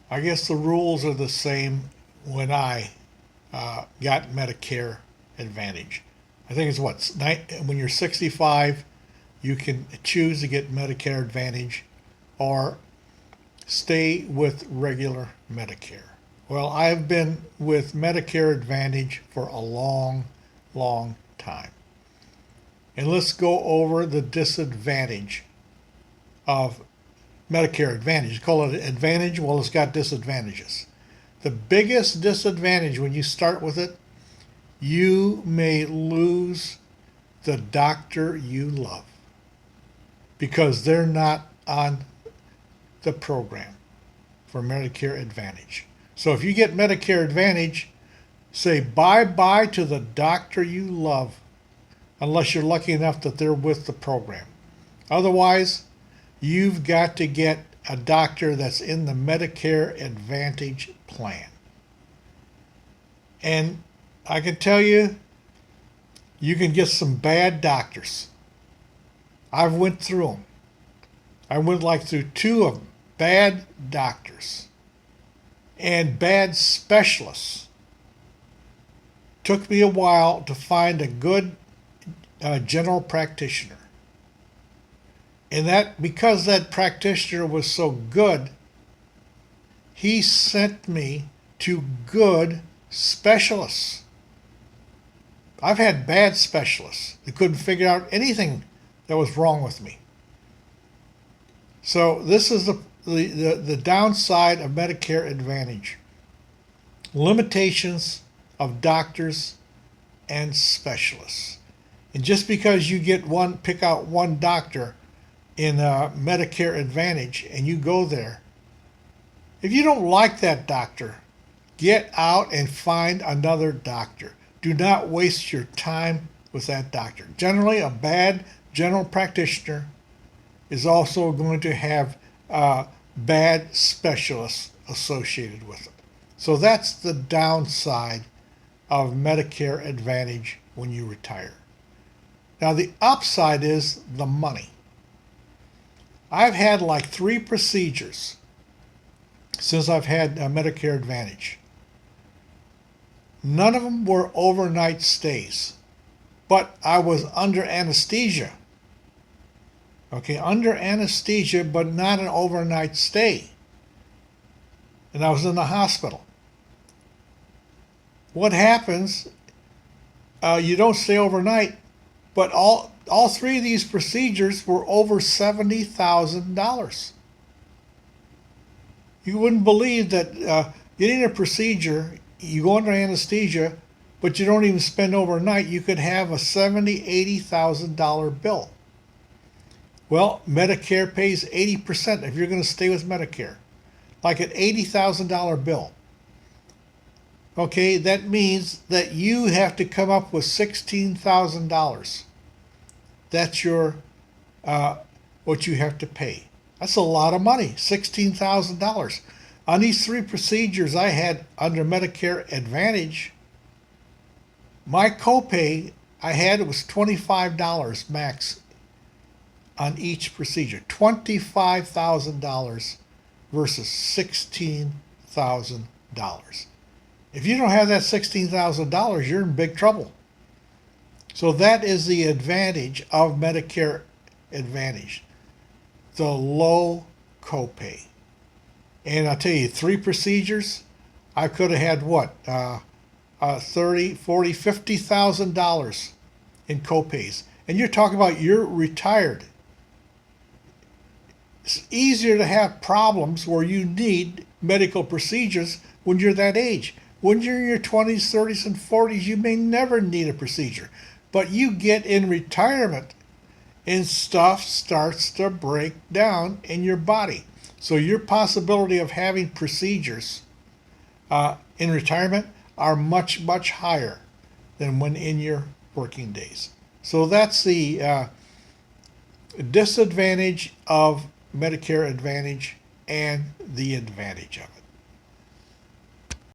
I guess the rules are the same when I got Medicare Advantage. I think it's when you're 65, you can choose to get Medicare Advantage or stay with regular Medicare. Well, I've been with Medicare Advantage for a long, long time. And let's go over the disadvantage of Medicare Advantage. You call it Advantage? Well, it's got disadvantages. The biggest disadvantage when you start with it, you may lose the doctor you love because they're not on the program for Medicare Advantage. So if you get Medicare Advantage, say bye-bye to the doctor you love unless you're lucky enough that they're with the program. Otherwise, you've got to get a doctor that's in the Medicare Advantage plan. And I can tell you, you can get some bad doctors. I've went through them. I went through two of them. Bad doctors and bad specialists. Took me a while to find a good general practitioner. And that because that practitioner was so good, he sent me to good specialists. I've had bad specialists that couldn't figure out anything that was wrong with me. So this is the downside of Medicare Advantage. Limitations of doctors and specialists. And just because you pick out one doctor in Medicare Advantage and you go there, if you don't like that doctor, get out and find another doctor. Do not waste your time with that doctor. Generally, a bad general practitioner is also going to have bad specialists associated with it. So that's the downside of Medicare Advantage when you retire. Now the upside is the money. I've had 3 procedures since I've had Medicare Advantage. None of them were overnight stays, but I was under anesthesia. Okay, under anesthesia, but not an overnight stay. And I was in the hospital. What happens, you don't stay overnight, but all 3 of these procedures were over $70,000. You wouldn't believe that getting a procedure, you go under anesthesia, but you don't even spend overnight, you could have a $70,000, $80,000 bill. Well, Medicare pays 80% if you're going to stay with Medicare, like an $80,000 bill. Okay, that means that you have to come up with $16,000. That's your what you have to pay. That's a lot of money, $16,000. On these 3 procedures I had under Medicare Advantage, my copay was $25 max on each procedure. $25,000 versus $16,000. If you don't have that $16,000, you're in big trouble. So that is the advantage of Medicare Advantage, the low copay. And I'll tell you, 3 procedures, I could have had $30,000, $40,000, $50,000 in copays. And you're talking about you're retired. It's easier to have problems where you need medical procedures when you're that age. When you're in your 20s, 30s, and 40s, you may never need a procedure. But you get in retirement and stuff starts to break down in your body. So your possibility of having procedures in retirement are much, much higher than when in your working days. So that's the disadvantage of Medicare Advantage and the advantage of it.